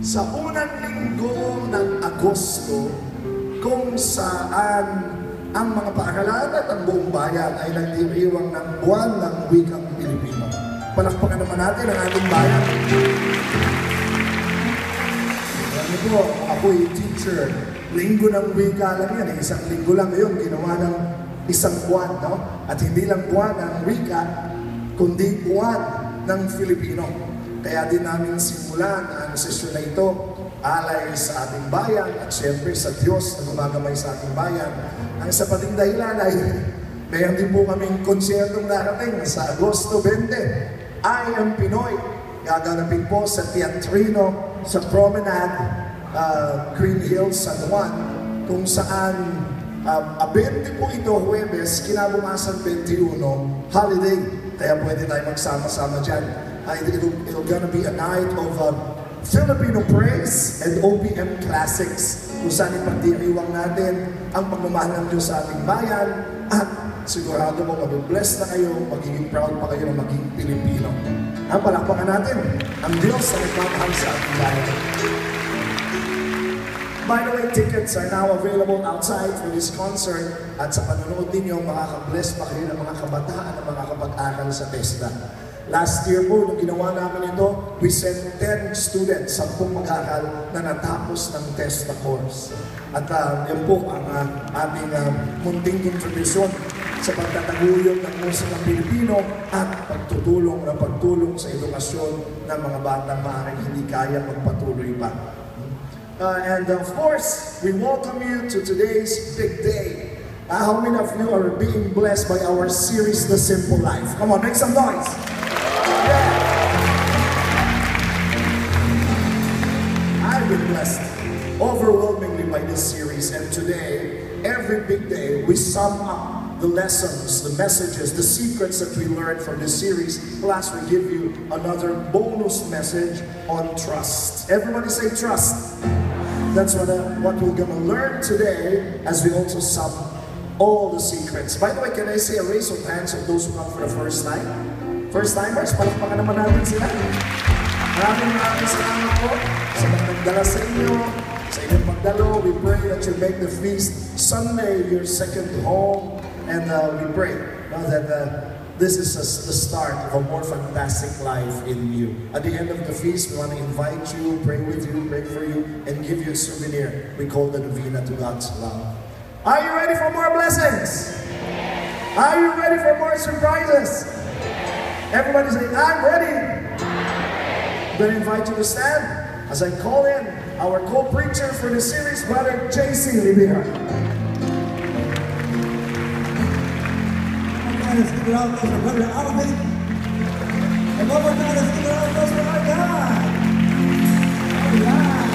Sa unang linggo ng Agosto, kung saan ang mga paaralan at ang buong bayan ay nagdiriwang ng buwan ng wikang Pilipino. Palakpakan naman natin ang ating bayan. Ano po, ako'y teacher. Linggo ng wika lang yan. Isang linggo lang ngayon, ginawa ng isang buwan, no? At hindi lang buwan ng wika, kundi buwan ng Filipino. Kaya din namin simulan ang sesyon na ito alay sa ating bayan at siyempre sa Diyos na gumagamay sa ating bayan. Ang isa pa ding dahilan ay mayroon din po kaming konsertong darating sa Agosto 20. I Am Pinoy. Gaganapin po sa Teatrino sa Promenade, Green Hills, San Juan, kung saan 20 po ito, Huwebes, kinabukasan 21, holiday. Kaya pwede tayo magsama-sama dyan. It'll gonna be a night of Filipino praise and OPM classics kung saan ipagdiriwang natin ang pagmamahal ng Diyos sa ating bayan at sigurado mo mabibless na kayo, magiging proud pa kayo na maging Pilipino. Ang palakpakan natin ang Diyos na nagmamahal sa ating bayan. By the way, tickets are now available outside for this concert at sa panonood ninyo, makakabless pa kayo ng mga kabataan at mga kapag-aral sa TESDA. Last year po, nung ginawa namin ito, we sent 10 students, 10 mag-aaral na natapos ng TESDA course. At yan po ang ating munting kontribusyon sa pagtataguyod ng musikang Pilipino at pagtulong sa edukasyon ng mga batang maaaring hindi kaya magpatuloy pa. And of course, we welcome you to today's big day. How many of you are being blessed by our series, The Simple Life? Come on, make some noise! Yeah. I've been blessed overwhelmingly by this series, and today, every big day, we sum up the lessons, the messages, the secrets that we learned from this series, plus we give you another bonus message on trust. Everybody say trust. That's what we're gonna learn today as we also sum all the secrets. By the way, can I say a raise of hands of those who come for the first time? First timers, palakpakan naman natin sila. Maraming salamat po sa mga nagdala sa inyo, sa inyong pagdalo. We pray that you make the feast Sunday your second home, and we pray that this is the start of a more fantastic life in you. At the end of the feast, we want to invite you, pray with you, pray for you, and give you a souvenir. We call the novena to God's love. Are you ready for more blessings? Are you ready for more surprises? Everybody say, I'm ready. I'm going to invite you to stand as I call in our co-preacher for the series, Brother JC Libira. Let's give it all for Brother Alvin. And one more time, let's give it all for our God. Alright.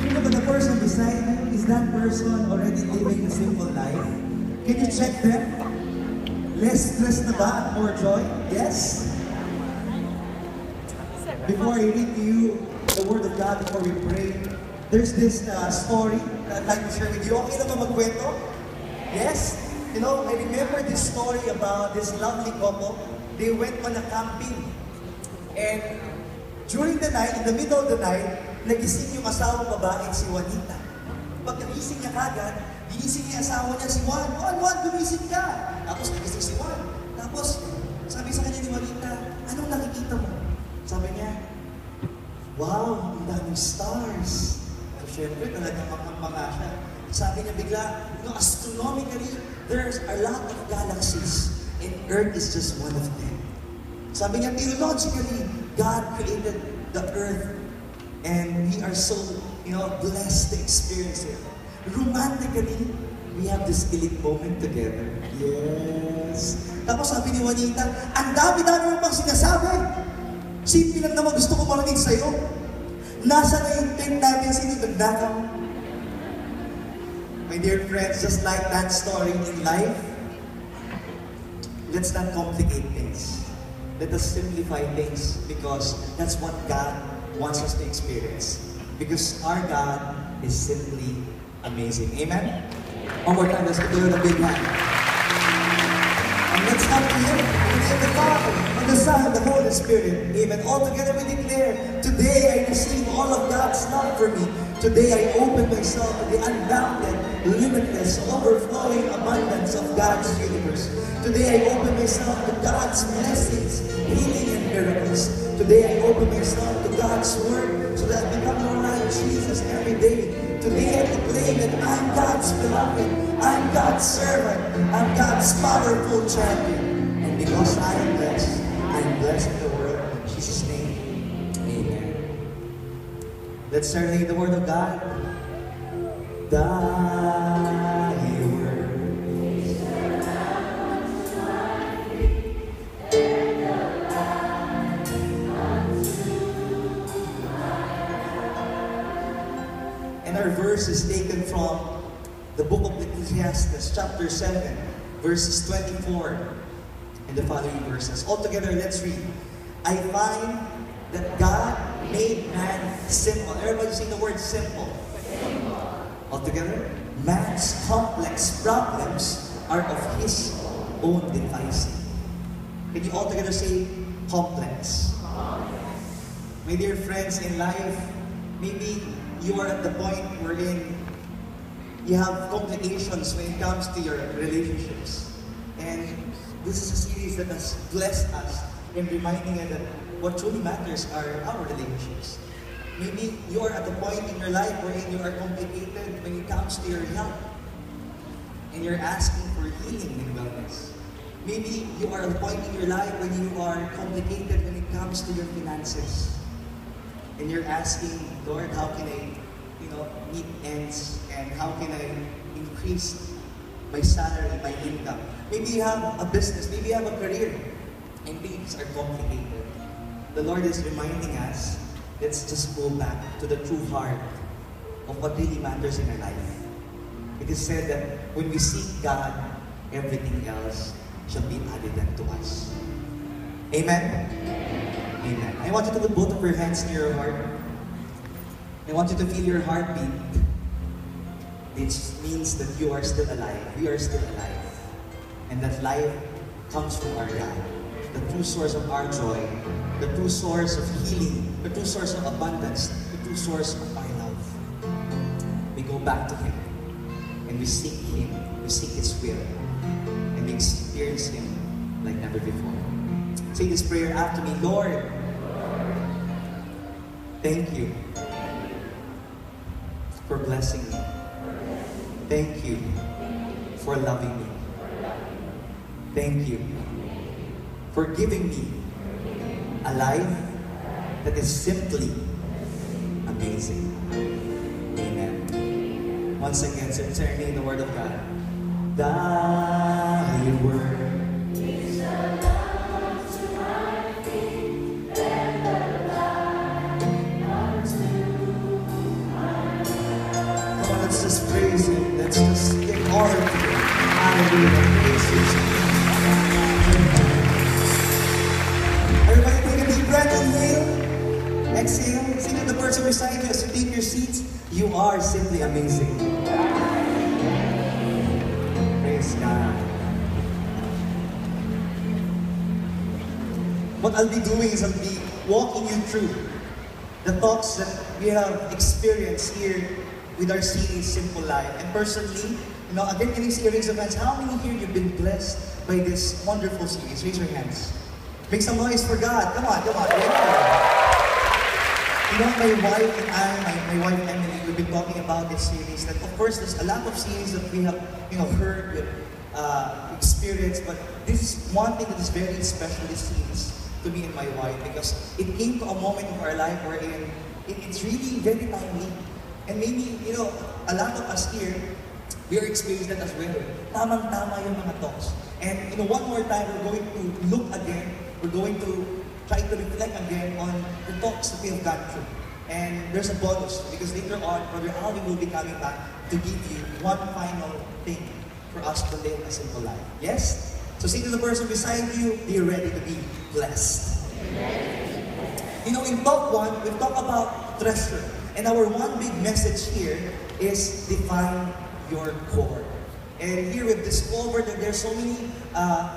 You look at the person beside you. Is that person already living a simple life? Can you check them? Less stress na ba? More joy? Yes? Before I read to you the Word of God, before we pray, there's this story that I'd like to share with you. Okay naman magkwento? Yes? You know, I remember this story about this lovely couple. They went on a camping. And during the night, in the middle of the night, nagising yung asawang babae si Juanita. Pag nagising niya kagad, ginising niya asawa niya si Juan. Juan, gumising ka! Tapos nagising si Juan. Tapos, sabi sa kanya ni Juanita, anong nakikita mo? Sabi niya, wow, ang daming stars. At syempre, talagang mapamanga siya. Sabi niya bigla, you know, astronomically, there's a lot of galaxies, and Earth is just one of them. Sabi niya, theologically, God created the Earth, and we are so, blessed to experience it. Romantically, we have this elite moment together. Yes. Tapos sabi ni Juanita, ang dami-dami mo pang sinasabi. Simple lang naman gusto ko marinig sa'yo. Nasa na yung tent natin sinigagdakan. My dear friends, just like that story in life, let's not complicate things. Let us simplify things because that's what God wants us to experience. Because our God is simply amazing. Amen? One more time, let's give it a big hand. And let's come to Him, in the name of the Father, and the Son, and the Holy Spirit. Amen. All together we declare, today I receive all of God's love for me. Today I open myself to the unbounded, limitless, overflowing abundance of God's universe. Today I open myself to God's blessings, healing and miracles. Today I open myself to God's Word so that I become more like Jesus every day. Today I proclaim that I'm God's beloved, I'm God's servant, I'm God's powerful champion. And because I am blessed in the world. In Jesus' name, amen. Let's start reading the Word of God. Thy Word is the lamp unto my feet, and the light unto my path. And our verse is taken from the book of Ecclesiastes, chapter 7, verses 24 and the following verses. All together, let's read. I find that God made man simple. Everybody say the word simple. All together, man's complex problems are of his own devising. Can you all together say complex? My dear friends, in life, maybe you are at the point wherein you have complications when it comes to your relationships. And this is a series that has blessed us in reminding us that what truly matters are our relationships. Maybe you are at the point in your life wherein you are complicated when it comes to your health. And you're asking for healing and wellness. Maybe you are at the point in your life when you are complicated when it comes to your finances. And you're asking, Lord, how can I, meet ends, and how can I increase my salary, my income? Maybe you have a business, maybe you have a career, and things are complicated. The Lord is reminding us let's just go back to the true heart of what really matters in our life. It is said that when we seek God, everything else shall be added unto us. Amen? Amen. I want you to put both of your hands near your heart. I want you to feel your heartbeat. It means that you are still alive. We are still alive. And that life comes from our God. The true source of our joy. The true source of healing. The true source of abundance. The true source of our love. We go back to Him. And we seek Him. We seek His will. And we experience Him like never before. Say this prayer after me. Lord, thank you for blessing me. Thank you for loving me. Thank you for giving me a life that is simply amazing. Amen. Once again, sincerely in the Word of God. Thy Word is a lamp to my feet and a light unto my path. Come on, let's just praise Him. Let's just give honor to Him. Hallelujah. Praise Jesus. Everybody take a deep breath. Inhale. Exhale. Say to the person beside you as you take your seats, you are simply amazing. Praise God. What I'll be doing is I'll be walking you through the thoughts that we have experienced here with our series, Simple Life. And personally, again, can you see a raise of hands? How many here you've been blessed by this wonderful series? Raise your hands. Make some noise for God. Come on, come on. My wife and I, my wife Emily, we've been talking about this series. That of course, there's a lot of series that we have, heard, experienced. But this is one thing that is very special. This series to me and my wife, because it came to a moment of our life wherein it's really very timely. And maybe, a lot of us here, we are experiencing that as well. Tamang-tama yung mga talks. And, one more time, we're going to look again. We're going to try to reflect again on the talks that we have gone through. And there's a bonus, because later on, Brother Alvin will be coming back to give you one final thing for us to live a simple life. Yes? So say to the person beside you, be ready to be blessed. In talk 1, we've talked about treasure. And our one big message here is define your core. And here we've discovered that there's so many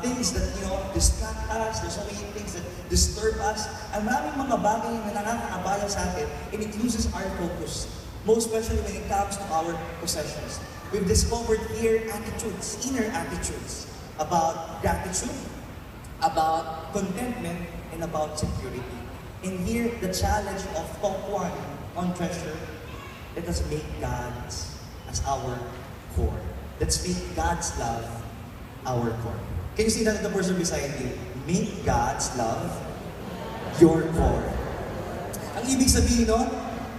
things that, distract us. There's so many things that disturb us. Ang maraming mga bagay na nakakaabala sa atin, and it loses our focus. Most especially when it comes to our possessions. We've discovered here attitudes, inner attitudes, about gratitude, about contentment, and about security. And here, the challenge of talk 1 on treasure, let us make God as our core. Let's make God's love our core. Can you see that to the person beside you? Make God's love your core. Ang ibig sabihin nun,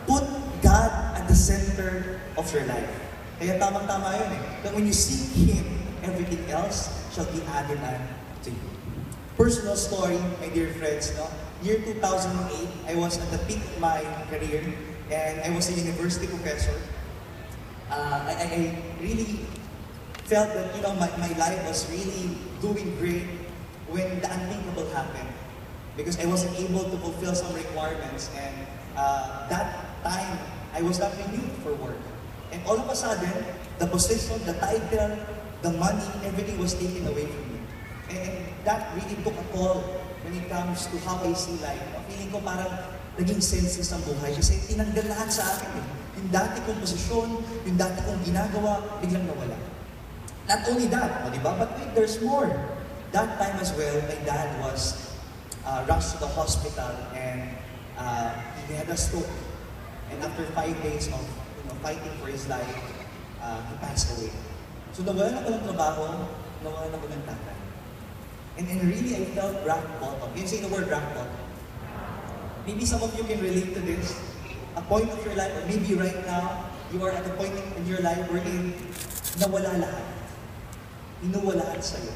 put God at the center of your life. Kaya tamang-tama yun eh. That when you seek Him, everything else shall be added unto you. Personal story, my dear friends, Year 2008, I was at the peak of my career, and I was a university professor. I really felt that my life was really doing great when the unthinkable happened, because I wasn't able to fulfill some requirements, and that time I was not renewed for work. And all of a sudden, the position, the title, the money, everything was taken away from me. And that really took a toll when it comes to how I see life. Feeling ko parang naging senseless ang buhay kasi tinanggal lahat sa akin eh. Yung dati kong posisyon, yung dati kong ginagawa, biglang nawala. Not only that, diba? But wait, there's more. That time as well, my dad was rushed to the hospital, and he had a stroke. And after 5 days of fighting for his life, he passed away. So nawalan ako ng trabaho, nawalan ako ng tatay. And really, I felt rock bottom. Can you say the word rock bottom? Maybe some of you can relate to this. A point of your life, or maybe right now, you are at a point in your life wherein nawala lahat. Inuwala lahat sa'yo.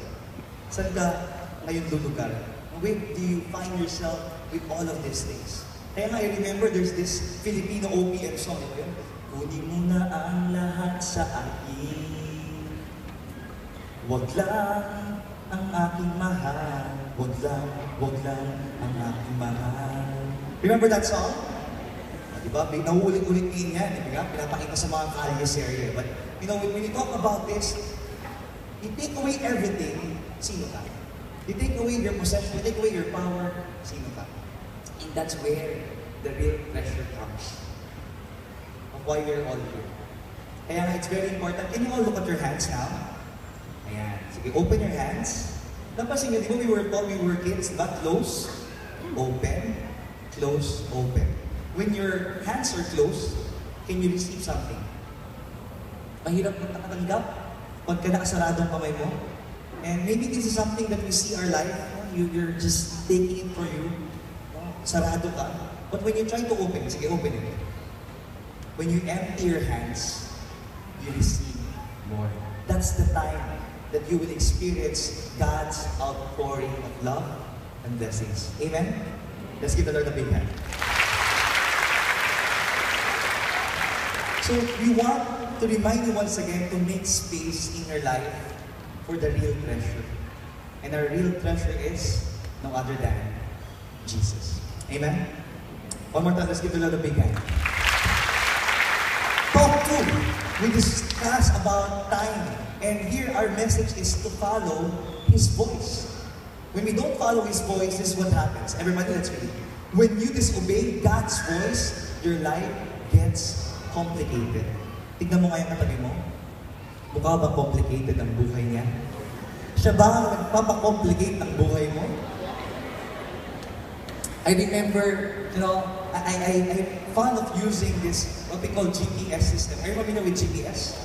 Saan ka ngayon lulugar? Where do you find yourself with all of these things? Kaya nga, I remember there's this Filipino OPM song, di ba yun? Kunin mo na ang lahat sa akin, wag lang ang aking mahal, wag lang ang aking mahal. Remember that song? Diba? Nauulit-ulit din yan, diba? Pinapakita sa mga kalles area. But, you know, when you talk about this, you take away everything, sino ka? You take away your possession, you take away your power, sino ka? And that's where the real treasure comes. Of why we're all here. Kaya it's very important. Can you all look at your hands now? Ayan. Sige, open your hands. Napansin nyo, di ba we were told we were kids, diba? Close, open, close, open. When your hands are closed, can you receive something? Mahirap makatanggap pagka nakasaradong kamay mo. And maybe this is something that we see our life, you're just taking it for you. Sarado ka. But when you try to open, sige, open it. When you empty your hands, you receive more. That's the time that you will experience God's outpouring of love and blessings. Amen? Let's give the Lord a big hand. So we want to remind you once again to make space in your life for the real treasure. And our real treasure is no other than Jesus. Amen? One more time, let's give the Lord a big hand. Talk 2. We discuss about time. And here our message is to follow His voice. When we don't follow His voice, this is what happens. Everybody, let's read it. When you disobey God's voice, your life gets complicated. Tignan mo ngayon katabi mo. Mukha ba complicated ang buhay niya? Siya ba ang nagpapakomplicate ng buhay mo? I remember, you know, I'm fond of using this, what we call GPS system. Are you familiar with GPS?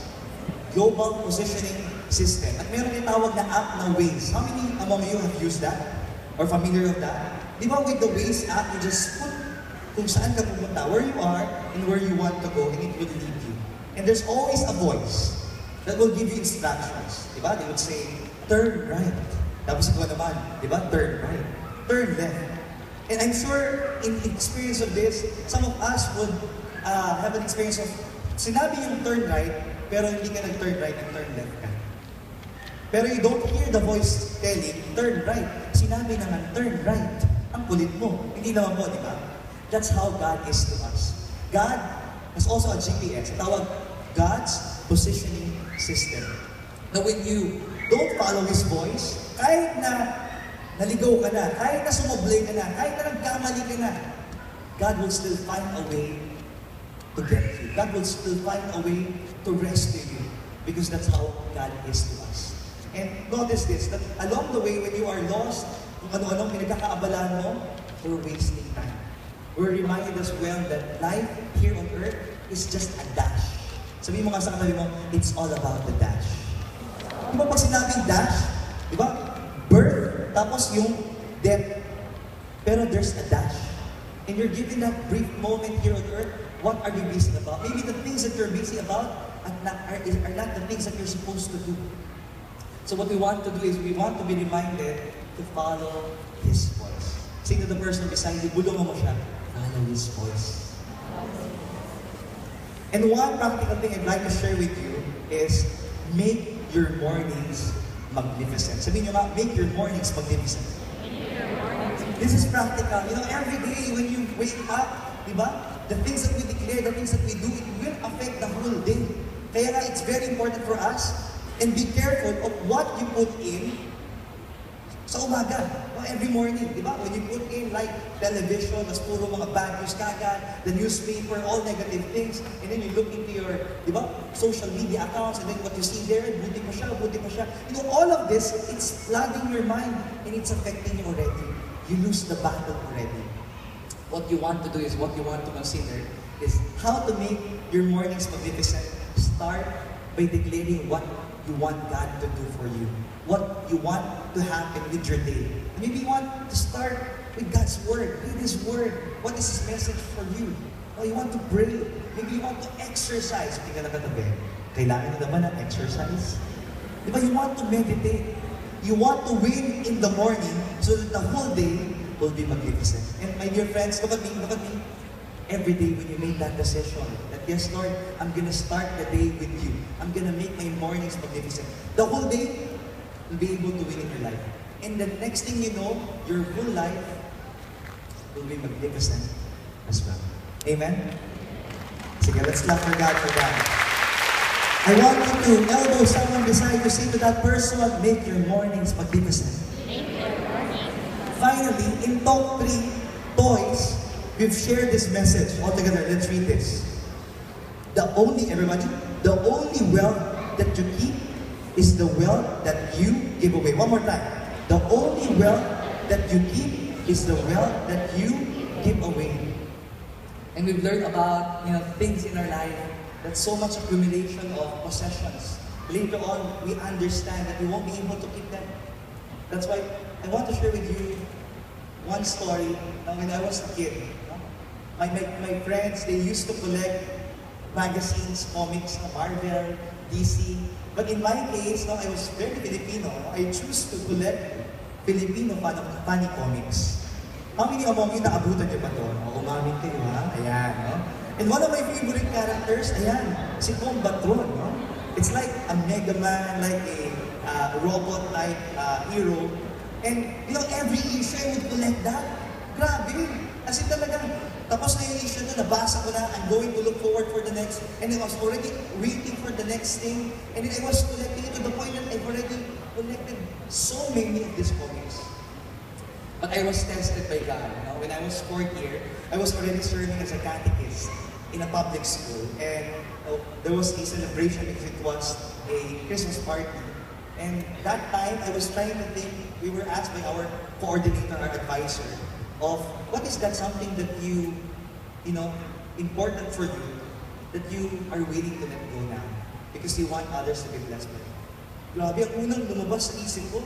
Global Positioning System. At meron din tawag na app na Waze. How many among you have used that? Or familiar with that? Di ba with the Waze app, you just put kung saan ka pumunta, where you are, and where you want to go, and it will lead you. And there's always a voice that will give you instructions. Di ba? They would say, turn right. Tapos ito naman, di ba? Turn right. Turn left. And I'm sure in experience of this, some of us would have an experience of, sinabi yung turn right, pero hindi ka nag-turn right, nag-turn left ka. Pero you don't hear the voice telling, turn right. Sinabi naman, turn right. Ang kulit mo. Hindi naman po, di ba? That's how God is to us. God has also a GPS. Tawag, God's Positioning System. Now when you don't follow His voice, kahit na naligaw ka na, kahit na sumablay ka na, kahit na nagkamali ka na, God will still find a way to get you. God will still find a way to rescue you. Because that's how God is to us. And notice this, that along the way when you are lost, kung ano-anong pinagkakaabalaan mo, we're wasting time. We're reminded as well that life here on earth is just a dash. Sabihin mo nga sa katabi mo, it's all about the dash. Di ba pag sinabing dash, di ba? Birth, tapos yung death. Pero there's a dash. And you're given that brief moment here on earth, what are you busy about? Maybe the things that you're busy about are not the things that you're supposed to do. So what we want to do is we want to be reminded to follow His voice. Say to the person beside you, bulungan mo siya, follow His voice. And one practical thing I'd like to share with you is make your mornings magnificent. Sabihin nyo nga, make your mornings magnificent. This is practical. You know, every day when you wake up, di ba? The things that we declare, the things that we do, it will affect the whole day. Kaya nga, it's very important for us, and be careful of what you put in sa umaga. Every morning, di ba? When you put in like television, tas puro mga bad news kagad, the newspaper, all negative things, and then you look into your, di ba, social media accounts, and then what you see there, buti pa siya, buti pa siya. You know, all of this, it's flooding your mind, and it's affecting you already. You lose the battle already. What you want to do is, what you want to consider is how to make your mornings magnificent. Start by declaring what you want God to do for you. What you want to happen with your day. Maybe you want to start with God's Word. Read His Word. What is His message for you? Or you want to pray. Maybe you want to exercise. Hindi ka nakatabi. Kailangan nyo naman ng exercise. Diba? You want to meditate. You want to win in the morning so that the whole day will be magnificent. And my dear friends, look at me, look at me. Every day when you make that decision, that yes, Lord, I'm gonna start the day with you. I'm gonna make my mornings magnificent. The whole day, you'll be able to win in your life. And the next thing you know, your whole life will be magnificent as well. Amen? Sige, let's clap for God for that. I want you to elbow someone beside you, say to that person, make your mornings magnificent. Finally, in top 3 toys, we've shared this message all together. Let's read this. Everybody, the only wealth that you keep is the wealth that you give away. One more time. The only wealth that you keep is the wealth that you give away. And we've learned about things in our life. That's so much accumulation of possessions. Later on, we understand that we won't be able to keep them. That's why I want to share with you one story. When I was a kid, my friends, they used to collect magazines, comics, Marvel, DC. But in my case, I was very Filipino. I choose to collect Filipino funny comics. How many among you naabutan niyo ba ito? Umamin kayo, ha? Ayan, no? And one of my favorite characters, ayan, si Combatron, no? It's like a Mega Man, like a robot-like hero. And, every issue I would collect that. Grabe. As in talaga. Tapos na yung issue na, nabasa ko na, I'm going to look forward for the next. And I was already waiting for the next thing. And then I was collecting it to the point that I've already collected so many of these comics. But I was tested by God. When I was 4th year, I was already serving as a catechist in a public school. And there was a celebration because it was a Christmas party. And that time, I was trying to think, we were asked by our coordinator, our advisor, of what is that something that important for you, that you are willing to let go now because you want others to be blessed by it. Grabe, ang unang lumabas sa isip ko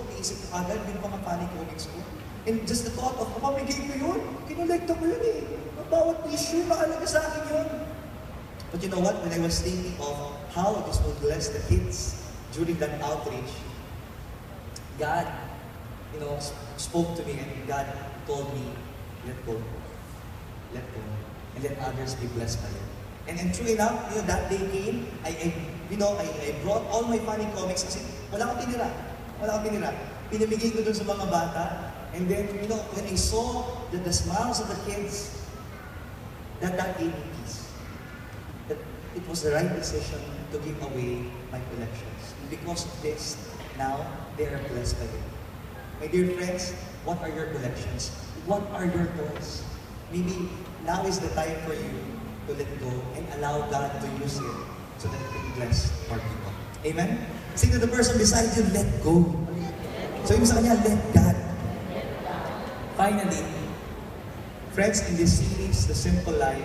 agad yung mga funny comics ko. And just the thought of, pamigay ko yun, kinolekta ko yun eh. Bawat issue, makalaga sa akin yun. But you know what, when I was thinking of how this will bless the kids during that outreach, God, spoke to me and God told me, let go, and let others be blessed by it. And true enough, that day came, I brought all my funny comics kasi wala akong tinira. Pinamigay ko dun sa mga bata, and then, when I saw the smiles of the kids, that gave me peace. That it was the right decision to give away my collections. And because of this, now, they are blessed by it. My dear friends, what are your collections? What are your toys? Maybe now is the time for you to let go and allow God to use it so that it can bless more people. Amen? Say to the person beside you, let go. So yung sa kanya, let God. Finally, friends, in this series, The Simple Life,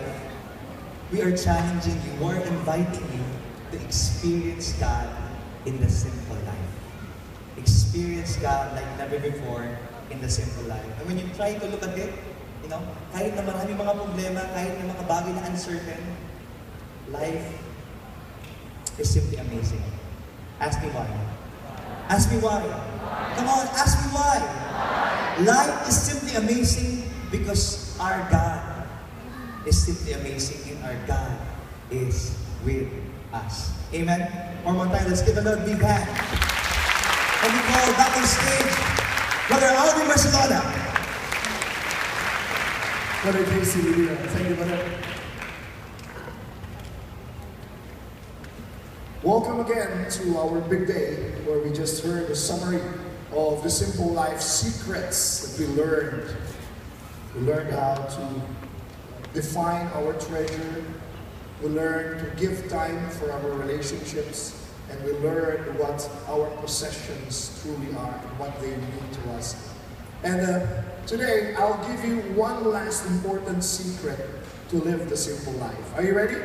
we are challenging you, we're inviting you to experience God in the simple life. Experience God like never before in the simple life. And when you try to look at it, kahit na marami mga problema, kahit na mga bagay na uncertain, life is simply amazing. Ask me why. Ask me why. Come on, ask me why. Life is simply amazing because our God is simply amazing and our God is with us. Amen? One more time, let's give another big hand. And we call back on stage, Brother Alvin Barcelona. Brother JC, thank you, brother. Welcome again to our big day where we just heard a summary of the simple life secrets that we learned. We learned how to define our treasure. We learned to give time for our relationships. And we learned what our possessions truly are and what they mean to us. And today, I'll give you one last important secret to live the simple life. Are you ready?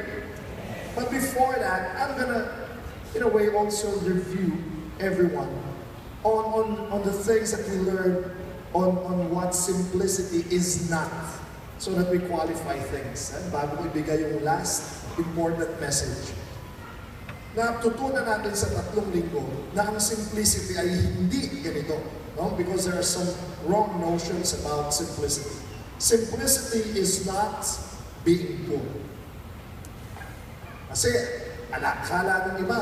But before that, I'm gonna, in a way, also review everyone on the things that we learned on what simplicity is not, so that we qualify things. Bago ko ibigay yung last important message. Natutunan natin sa 3 linggo na ang simplicity ay hindi ganito. no? Because there are some wrong notions about simplicity. Simplicity is not being poor. Kasi, akala ng iba,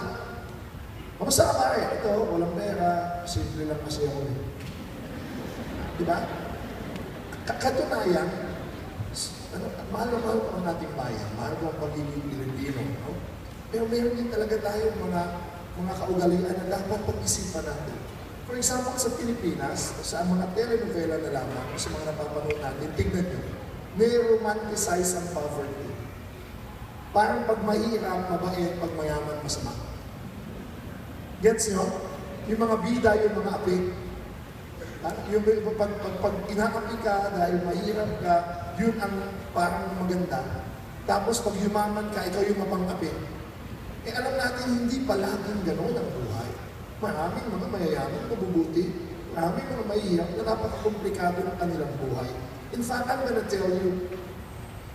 kamusta ka pare? Ito, walang pera, simple lang kasi ako eh. Diba? Katunayan, mahal na mahal ko ang ating bayan, mahal ko ang pagiging Pilipino. No? Pero meron din talaga tayong mga kaugalian na dapat pag-isipan natin. For example, sa Pilipinas, sa mga telenovela na lamang, sa mga napapanood natin, tignan nyo, may romanticize ang poverty. Parang pag mahirap, mabait, pag mayaman, masama. Gets nyo? Yung mga bida, yung mga api, yung pag inaapi ka dahil mahirap ka, yun ang parang maganda. Tapos pag yumaman ka, ikaw yung mapang-api. Eh alam natin, hindi palaging gano'n ang buhay. Maraming mga mayayaman, mabubuti. Maraming mga mahihirap na napaka-komplikado ng kanilang buhay. In fact, I'm gonna tell you,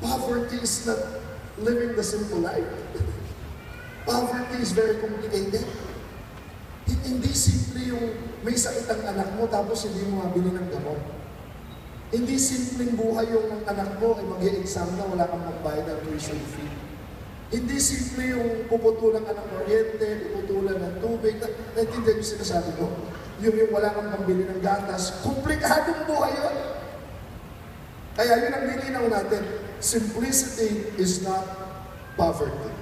poverty is not living the simple life. Poverty is very complicated. Hindi simple yung may sakit ang anak mo tapos hindi mo mabili ng gamot. Hindi simpleng buhay yung ang anak mo ay mag-e-exam na wala kang magbayad ng tuition fee. Hindi simple yung puputulan ka ng kuryente, puputulan ng tubig. Naintindihan yung sinasabi ko. Yung wala kang pambili ng gatas. Komplikadong buhay yun. Kaya yun ang nilinaw natin. Simplicity is not poverty.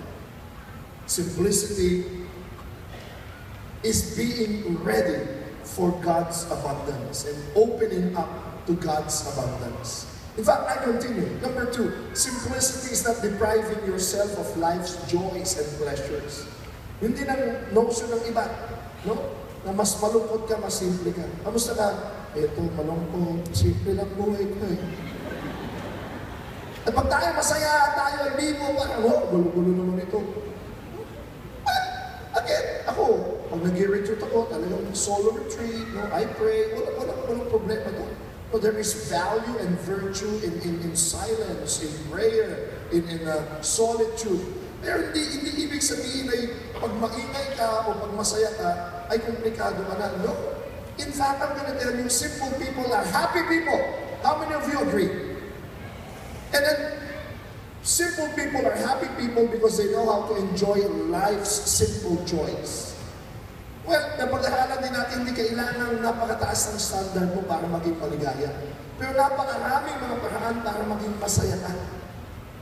Simplicity is being ready for God's abundance and opening up to God's abundance. In fact, I continue. Number 2, simplicity is not depriving yourself of life's joys and pleasures. Hindi ng notion ng iba, no? Na mas malungkot ka, mas simple ka. Kamusta ka? Eto, malungkot, simple lang buhay ko eh. At pag tayo masaya, tayo ay bibo, parang, gulo-gulo naman ito. Again, ako, pag nag-retreat ako, talagang solo retreat, no? I pray, walang problema doon. So there is value and virtue in silence, in prayer, in solitude. Pero hindi ibig sabihin ay pag maingay ka o pag masaya ka, ay komplikado ka na. No. In fact, I'm gonna tell you, simple people are happy people. How many of you agree? And then, simple people are happy people because they know how to enjoy life's simple joys. Well, napag-aralan din natin, hindi kailangan napakataas ng standard mo para maging maligaya. Pero napakaraming mga paraan para maging masaya ka.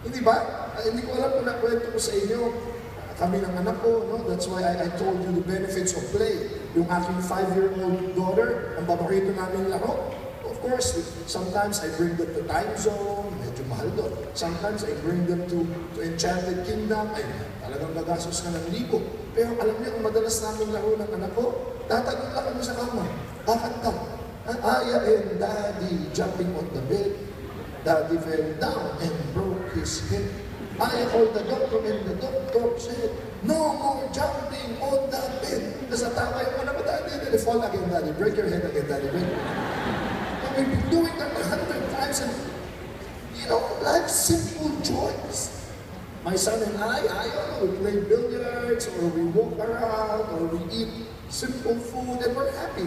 Hindi ba? Hindi ko alam kung nakwento ko sa inyo. Kami ng anak ko, no? That's why I told you the benefits of play. Yung aking 5-year-old daughter, ang paborito namin laro. Of course, sometimes I bring them to Time Zone, medyo mahal doon. Sometimes I bring them to Enchanted Kingdom, ay talagang gagastos ka ng libo. Pero alam niyo, ang madalas namin laro ng anak ko, tatagol lang kami sa kama. Kakanta. Aya and Daddy jumping on the bed. Daddy fell down and broke his hip. I called the doctor and the doctor said, no more jumping on the bed. Tapos natawa yung anak ko, Daddy, fall again, Daddy. Break your head again, Daddy. We've been doing that 100 times and, you know, life's simple joys. My son and I we play billiards, or we walk around, or we eat simple food, and we're happy.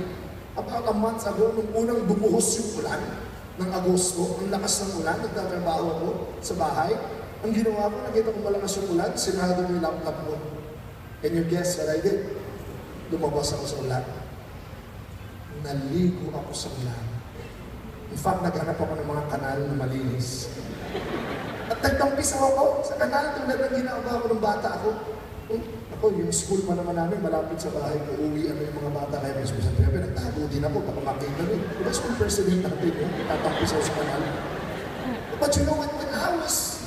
About a month ago, nung unang bumuhos yung ulan ng Agosto, ang lakas ng ulan, nagtatrabaho ako sa bahay. Ang ginawa ko, nakita ko malakas yung ulan, sinado yung laptop ko. Can you guess what I did? Lumabas ako sa ulan. Naligo ako sa ulan. In fact, naghanap ako ng mga kanal na malinis. At nagtampisaw ako sa kanal tulad ng ginagawa ko ng bata ako. Ako, yung school pa naman namin, malapit sa bahay ko, uwi yung mga bata kaya may susunod. Kaya nagtago din ako, baka makita rin. Diba school president natin, tatampisaw sa kanal. But you know what, when I was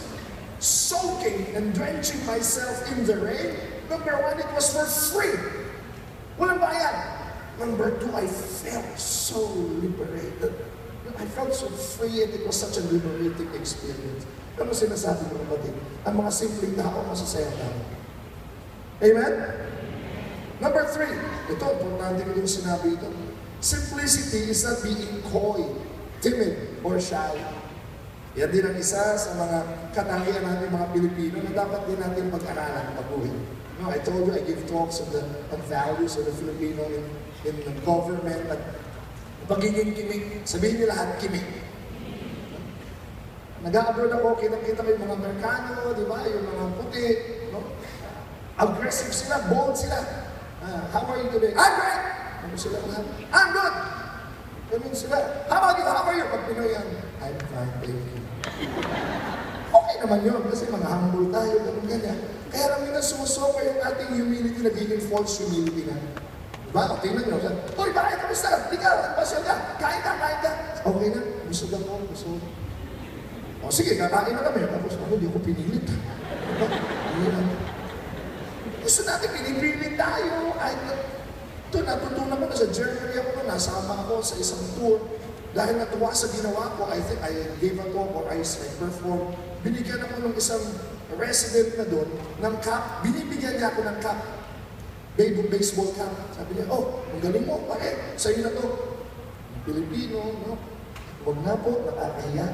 soaking and drenching myself in the rain, number 1, it was for free. Walang bayad. Number 2, I felt so liberated. I felt so free and it was such a liberating experience. Ano sinasabi ko kapatid? Ang mga simpleng tao, masasaya tao. Amen? Number 3, ito, importante ko yung sinabi ito. Simplicity is not being coy, timid, or shy. Yan din ang isa sa mga katangian natin mga Pilipino na dapat din natin pag-aralan pag-uwi. No, I told you, I give talks on the values of the Filipino in the government. At Pagiging kimik, sabihin niyo lahat, kimik. Nag-a-abroad ako, kitang-kita ko yung mga Amerikano, di ba? Yung mga puti, no? Aggressive sila, bold sila. How are you today? I'm great! Ano sila lahat? I'm good! Ganun sila. How about you? How are you? Pag Pinoy yan, I'm fine, thank you. Okay naman yun, kasi mga humble tayo, ganun ganyan. Kaya lang yun ang sumusoka yung ating humility, nagiging false humility na. Diba? O, tingnan nyo. Uy, bakit? Kamusta? Ikaw, pasyon ka? Kain ka, kain ka. Okay na, busog ako, busog. O sige, kakain na kami. Tapos ako, di ako pinilit. Diba? Gusto natin, pinipilit tayo. Ito, natutunan ko na sa Germany ako na nasama ako sa isang tour. Dahil natuwa sa ginawa ko, I think I gave a talk or I performed. Binigyan ako ng isang resident na doon ng cap. Binibigyan niya ako ng cap. Baseball cap. Sabi niya, oh, ang galing mo, bakit? Sa'yo na to. Pilipino, no? Huwag na po, nakakahiya.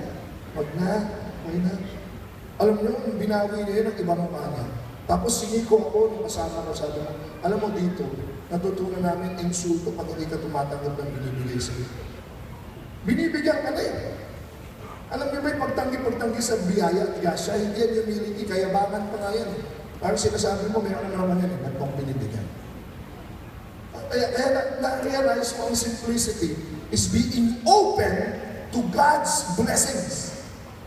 Huwag na, huwag na. Alam niyo, binawi niya yun ang ibang mana. Tapos siniko ako nung kasama ko, sabi niya, alam mo dito, natutunan namin insulto pag hindi ka tumatanggap ng binibigay sa'yo. Binibigyan ka na eh. Alam niyo ba yung pagtanggi sa biyaya at gasya, hindi yan humility, kayabangan pa nga yan eh. Parang sinasabi mo, mayroon naman yan eh, ba't mong binibigyan? Kaya na-realize mo ang simplicity is being open to God's blessings.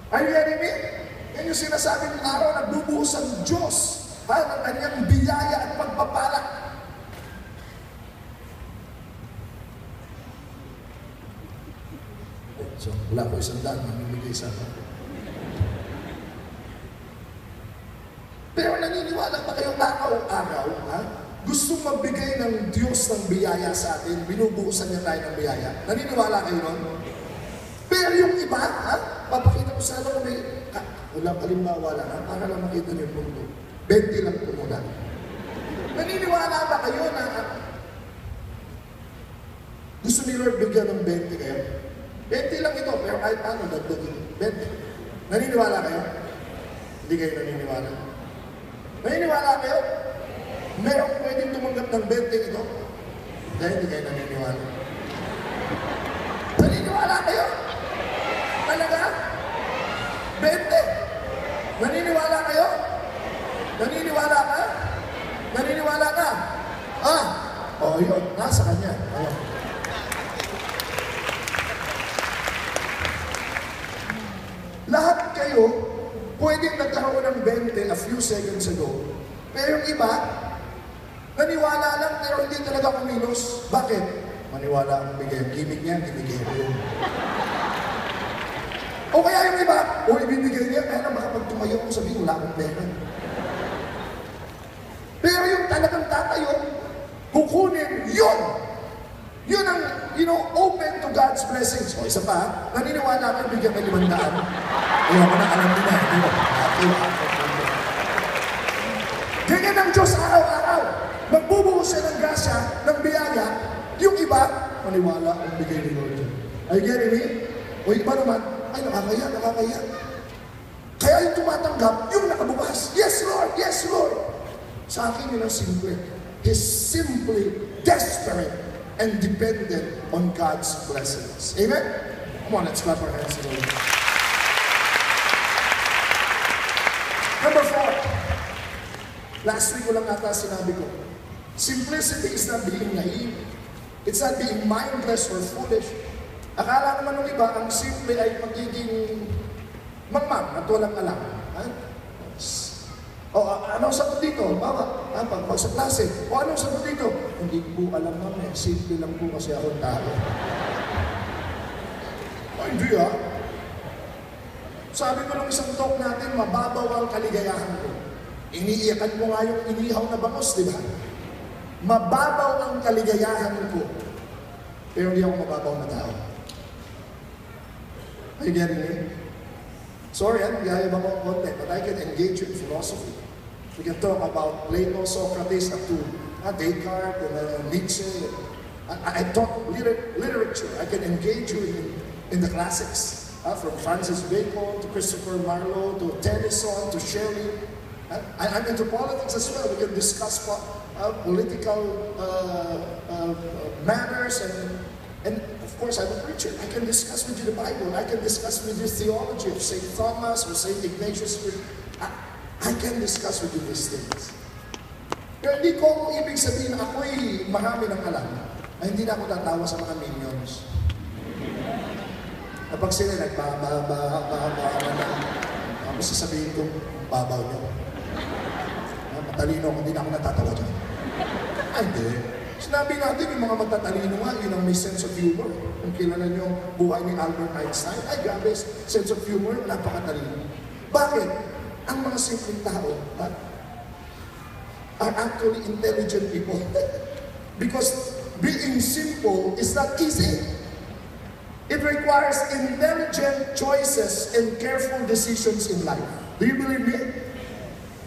Are you getting me? Yan yung sinasabing araw, nagbubuhos ang Diyos ng kanyang biyaya at pagpapala. So, wala ko isang daan, mamimigay sa akin. Pero naniniwala ba kayong araw-araw, ha? Gustong magbigay ng Diyos ng biyaya sa atin, binubuhusan niya tayo ng biyaya. Naniniwala kayo nun? Pero yung iba, ha? Papakita ko sana kung may, walang kalimbawa lang, ha? Para lang makita niyo yung mundo. 20 lang po muna. Naniniwala ba kayo na gusto ni Lord bigyan ng 20 kayo? 20 lang ito, pero kahit paano, dagdagin. 20. Naniniwala kayo? Hindi kayo naniniwala. Naniniwala kayo? Merong pwedeng tumanggap ng 20 ito? Dahil hindi kayo naniniwala. Naniniwala kayo? Talaga? 20? Naniniwala kayo? Naniniwala ka? Naniniwala ka? Yun, nasa kanya. Ayan. Lahat kayo, pwedeng nagkaroon ng 20 a few seconds ago. Pero yung iba, naniwala lang pero hindi talaga kumilos. Bakit? Maniwala ang bigay. Gimmick niya, ibigay ko yun. O kaya yung iba, ibibigay niya, kaya na makapag tumayo kung sabihin, wala akong pera. Pero yung talagang tatayo, kukunin, yun! Yun ang, open to God's blessings. O isa pa, naniniwala ka, bigyan ka 500. Kaya mo na alam nila, hindi mo. Ganyan ang Diyos araw-araw. Magbubuhos siya ng grasya, ng biyaya. Yung iba, maniwala ang bigay ni Lord. Ay, getting me? O iba naman, ay nakakaya. Kaya yung tumatanggap, yung nakabukas. Yes, Lord! Yes, Lord! Sa akin yun ang simple. He's simply desperate and dependent on God's blessings. Amen? Come on, let's clap our hands to the Lord. Number 4. Last week ko lang ata sinabi ko, simplicity is not being naive. It's not being mindless or foolish. Akala naman ng iba, ang simple ay pagiging mangmang at walang alam. Anong sagot dito? Baka, pag sa klase. Anong sagot dito? Hindi ko alam naman. Simple lang po kasi akong tao. Hindi Sabi ko nung isang talk natin, mababaw ang kaligayahan ko. Iniiyakan mo nga yung inihaw na bangos, di ba? Mababaw ang kaligayahan ko. Pero hindi ako mababaw na tao. Are you getting me? Sorry, gaya ba ko konti, but I can engage you in philosophy. We can talk about Plato, Socrates, up to Descartes, and Nietzsche. I taught literature. I can engage you in the classics. From Francis Bacon to Christopher Marlowe to Tennyson to Shelley. I'm into politics as well. We can discuss political matters and And of course, I'm a preacher. I can discuss with you the Bible. I can discuss with you theology of St. Thomas or St. Ignatius. I can discuss with you these things. Pero hindi ko ibig sabihin na ako'y marami ng alam. Ay hindi na ako tatawa sa mga minions. Kapag sila tapos sasabihin ko, babaw niyo. Matalino ako, hindi na ako natatawa dyan. Ay, hindi. Sinabi natin yung mga matatalino nga, yun ang may sense of humor. Kung kilala niyo buhay ni Albert Einstein, ay grabe, sense of humor, napakatalino. Bakit? Ang mga simpleng tao are actually intelligent people. Because being simple is not easy. It requires intelligent choices and careful decisions in life. Do you believe me?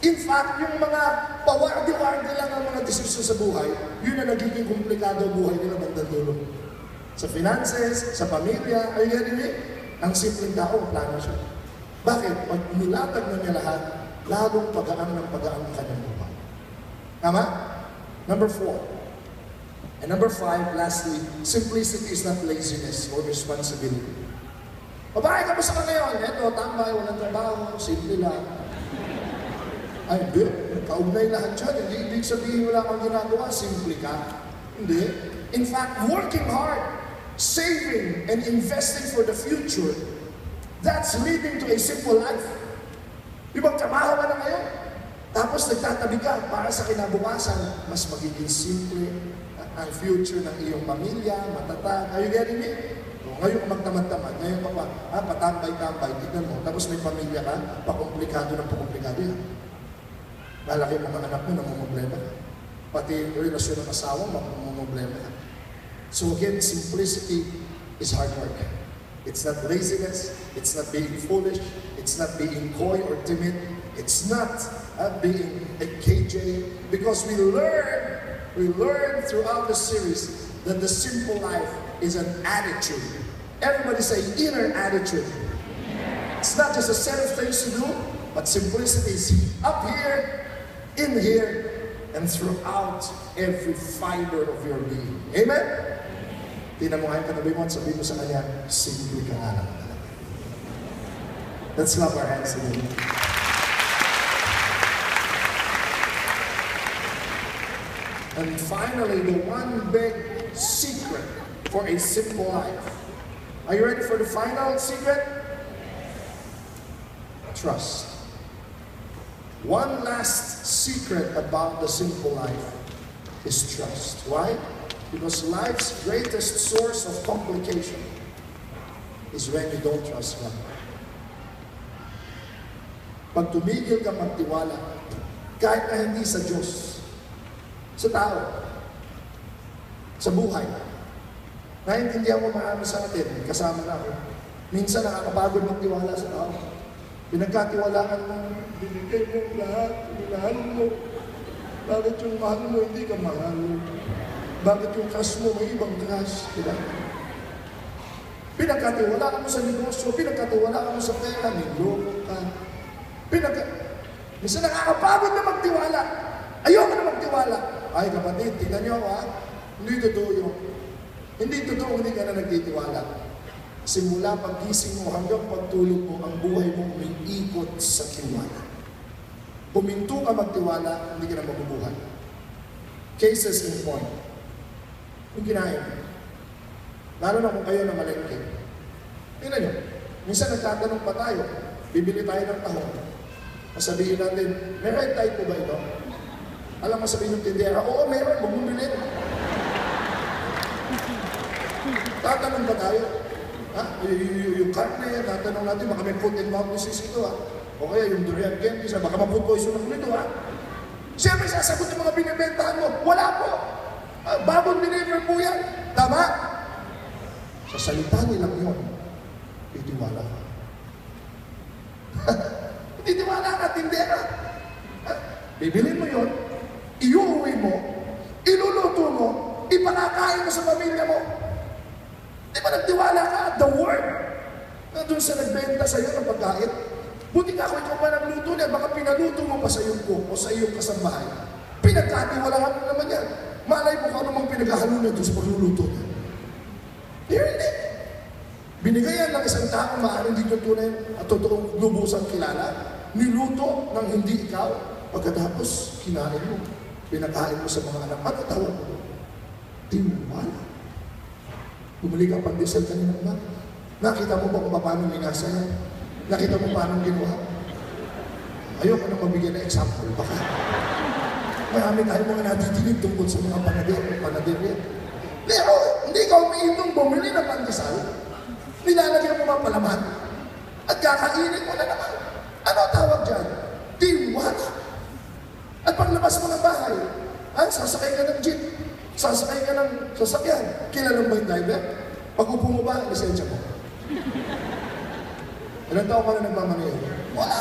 In fact, yung mga pawardi-wardi lang ang mga desisyon sa buhay, yun na nagiging komplikado ang buhay nila bandang dulo. Sa finances, sa pamilya, ay yan yun ang simpleng tao, plano siya. Bakit? Pag nilatag na niya lahat, lalong pagaan ng pagaan ang kanyang buhay. Tama? Number 4. And number 5, lastly, simplicity is not laziness or responsibility. Babae ka pa sa ngayon, eto, tambay, walang trabaho, simple lang. Ay, hindi. Kaugnay lahat dyan. Hindi ibig sabihin wala kang ginagawa. Simple ka. Hindi. In fact, working hard, saving, and investing for the future, that's leading to a simple life. Yung magtrabaho ka na ngayon, tapos nagtatabi ka para sa kinabukasan, mas magiging simple ang future ng iyong pamilya, matatag. Are you getting me? Ngayon ka magtamad-tamad, ngayon ka pa, patambay-tambay, tignan mo, tapos may pamilya ka, pakomplikado ng pakomplikado yan. Lalaki mga anak mo, namumblema ka. Pati relasyon ng asawa, mamumblema ka. So again, simplicity is hard work. It's not laziness, it's not being foolish, it's not being coy or timid, it's not being a KJ, because we learn throughout the series that the simple life is an attitude. Everybody say inner attitude. It's not just a set of things to do, but simplicity is up here, in here, and throughout every fiber of your being. Amen? Tingnan mo ngayon kanabi mo at sabihin mo sa kanya, simple ka nga lang talaga. Let's clap our hands together. And finally, the one big secret for a simple life. Are you ready for the final secret? Trust. One last secret about the simple life is trust. Why? Because life's greatest source of complication is when you don't trust God. Pag tumigil ka magtiwala, kahit na hindi sa Diyos, sa tao, sa buhay, naiintindihan mo marami sa atin, kasama na ako. Minsan nakakapagod magtiwala sa tao. Pinagkatiwalaan mo, binigay mo lahat, minahal mo. Bakit yung mahal mo, hindi ka mahal? Bakit yung crush mo, may ibang crush? Diba? Pinagkatiwalaan mo sa negosyo, pinagkatiwalaan mo sa pera, niloko ka. Minsan nakakapagod na magtiwala. Ayoko na magtiwala. Ay kapatid, tingnan niyo ako ha. Hindi totoo yun. Hindi totoo, hindi ka na nagtitiwala. Simula paggising mo hanggang pagtulog mo, ang buhay mo umiikot sa tiwala. Puminto ka magtiwala, hindi ka na mabubuhay. Cases in point. Yung kinaya mo. Lalo na kung kayo na malengke. Tingnan nyo, minsan nagtatanong pa tayo, bibili tayo ng tahong. Masabihin natin, may red tide po ba ito? Alam mo sabihin ng tindera, oo meron, bumibili. Tatanong ba tayo? Yung karne, tatanong natin, baka may food and mouth disease ito ha. O kaya yung durian candy, baka ma-food poison ako nito ha. Siyempre sasagot yung mga binibentahan mo, wala po. Bagong deliver po yan. Tama? Sa salita nilang yun, titiwala ka. Titiwala ka, tindera. Bibilin mo yun, iuwi mo, iluluto mo, ipakakain mo sa pamilya mo. Di ba nagtiwala ka? The word. Nandun sa nagbenta sa iyo ng pagkain. Buti ka kung ikaw pa nagluto niya, baka pinaluto mo pa sa iyong cook o sa iyong kasambahay. Pinagkatiwalaan mo naman yan. Malay mo kung ano mang pinaghahalo niya doon sa pagluluto niya. Pero hindi. Binigayan ng isang taong maaaring hindi nyo tunay at totoong lubusang kilala. Niluto ng hindi ikaw. Pagkatapos, kinain mo. Pinakain mo sa mga anak. Ano tawag mo? Tiwala. Bumalik ang pandesal kanina ba? Nakita mo ba kung paano minasa yan? Nakita mo paano ginawa? Ayoko nang mabigyan ng example. Baka marami tayo mga natitigil tungkol sa mga panadir yan. Pero hindi ka umiintong bumili ng pandesal, nilalagyan mo mga palaman, at kakainin mo na naman. Ano tawag dyan? Tiwala. At paglabas mo ng bahay, sasakay ka ng jeep, sasakay ka ng sasakyan. Kilala mo ba yung driver? Pag-upo mo ba, lisensya mo? Ilang taon ka na nagmamaneho? Wala!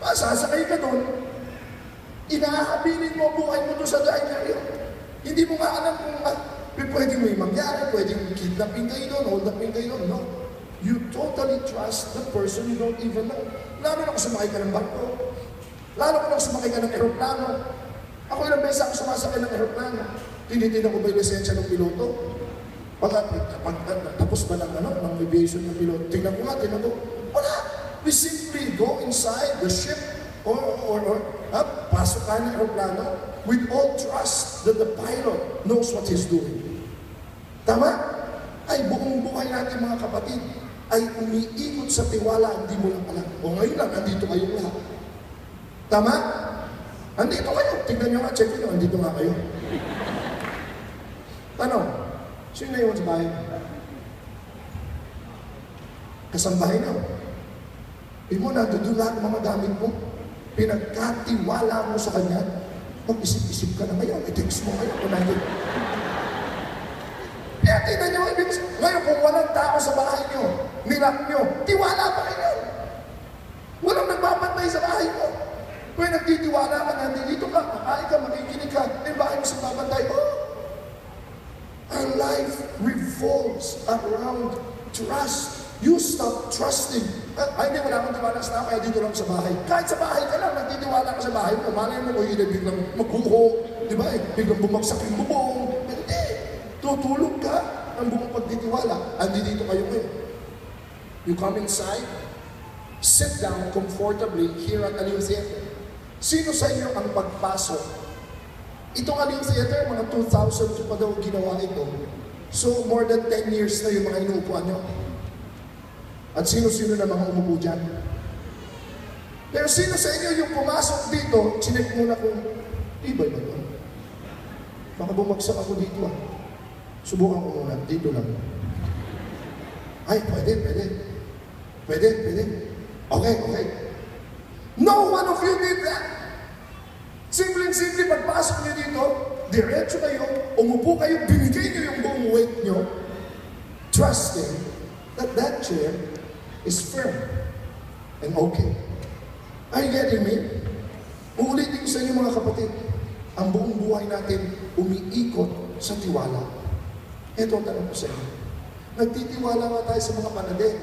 Sasakay ka doon, inahabilin mo buhay mo doon sa driver yun. Hindi mo nga alam kung pwedeng may mangyari, pwedeng kidnapping kayo doon, hold upin kayo doon. No. You totally trust the person you don't even know. Lalo na kung sumakay ka ng barko. Lalo na kung sumakay ka ng aeroplano. Ako ilang beses ako sumasakay ng aeroplano. Tinitignan ko ba yung lisensya ng piloto? Tapos ba ng aviation ng piloto? Tingnan ko, wala. We simply go inside the ship or pasok ka ng aeroplano with all trust that the pilot knows what he's doing. Tama? Ay buong buhay natin mga kapatid ay umiikot sa tiwala, hindi mo lang alam. O ngayon lang, andito kayong lahat. Tama? Andito kayo. Tignan nyo nga, check nyo, andito nga kayo. Tanong, sino na yun sa bahay? Kasambahay na. Mo na, doon lahat ng mga gamit mo. Pinagkatiwala mo sa kanya. Mag-isip-isip ka na ngayon. I-text mo ngayon. Kaya tignan nyo, ngayon kung walang tao sa bahay nyo, nilak nyo, tiwala pa kayo. Walang nagbabantay sa bahay mo. Kung nagtitiwala ka na, dito ka, kakain ka, makikinig ka, yung bahay mo sa babantay, Our life revolves around trust. You stop trusting. Ay, hindi, wala akong tiwala sa tao, kaya dito lang sa bahay. Kahit sa bahay ka lang, nagtitiwala ka sa bahay mo. Malay mo, kung hindi, biglang magbuho. Di ba? Biglang bumagsak yung bubong. Hindi. Tutulog ka ang buong pagtitiwala. Andi dito kayo ngayon. You come inside, sit down comfortably here at Aliw Theater. Sino sa inyo ang pagpasok? Itong Aliw Theater, mga 2002 pa daw ginawa ito. So, more than 10 years na yung mga inuupuan nyo. At sino-sino na mga umupo dyan? Pero sino sa inyo yung pumasok dito, chinek muna kung, ibay ba ito? Baka bumagsak ako dito Subukan ko muna, dito lang. Ay, pwede. Okay. No one of you did that. Simple, pagpasok niyo dito, diretso kayo, umupo kayo, binigay niyo yung buong weight niyo, trusting that that chair is firm and okay. Are you getting me? Uulitin ko sa inyo mga kapatid, ang buong buhay natin umiikot sa tiwala. Ito ang tanong ko sa inyo. Nagtitiwala nga tayo sa mga panader,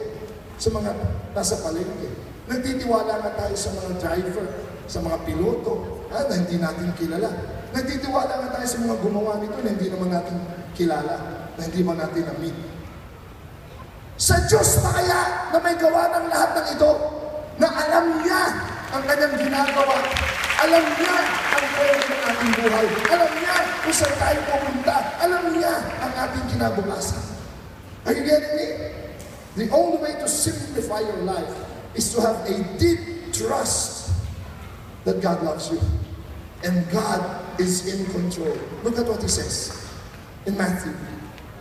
sa mga nasa palengke. Nagtitiwala nga tayo sa mga driver, sa mga piloto, na hindi natin kilala. Nagtitiwala nga tayo sa mga gumawa nito na hindi naman natin kilala, na hindi man natin na-meet. Sa Diyos na kaya na may gawa ng lahat ng ito, na alam niya ang kanyang ginagawa, alam niya ang pwede ng ating buhay, alam niya kung saan tayo pupunta, alam niya ang ating kinabukasan. Are you getting me? The only way to simplify your life is to have a deep trust that God loves you. And God is in control. Look at what He says in Matthew.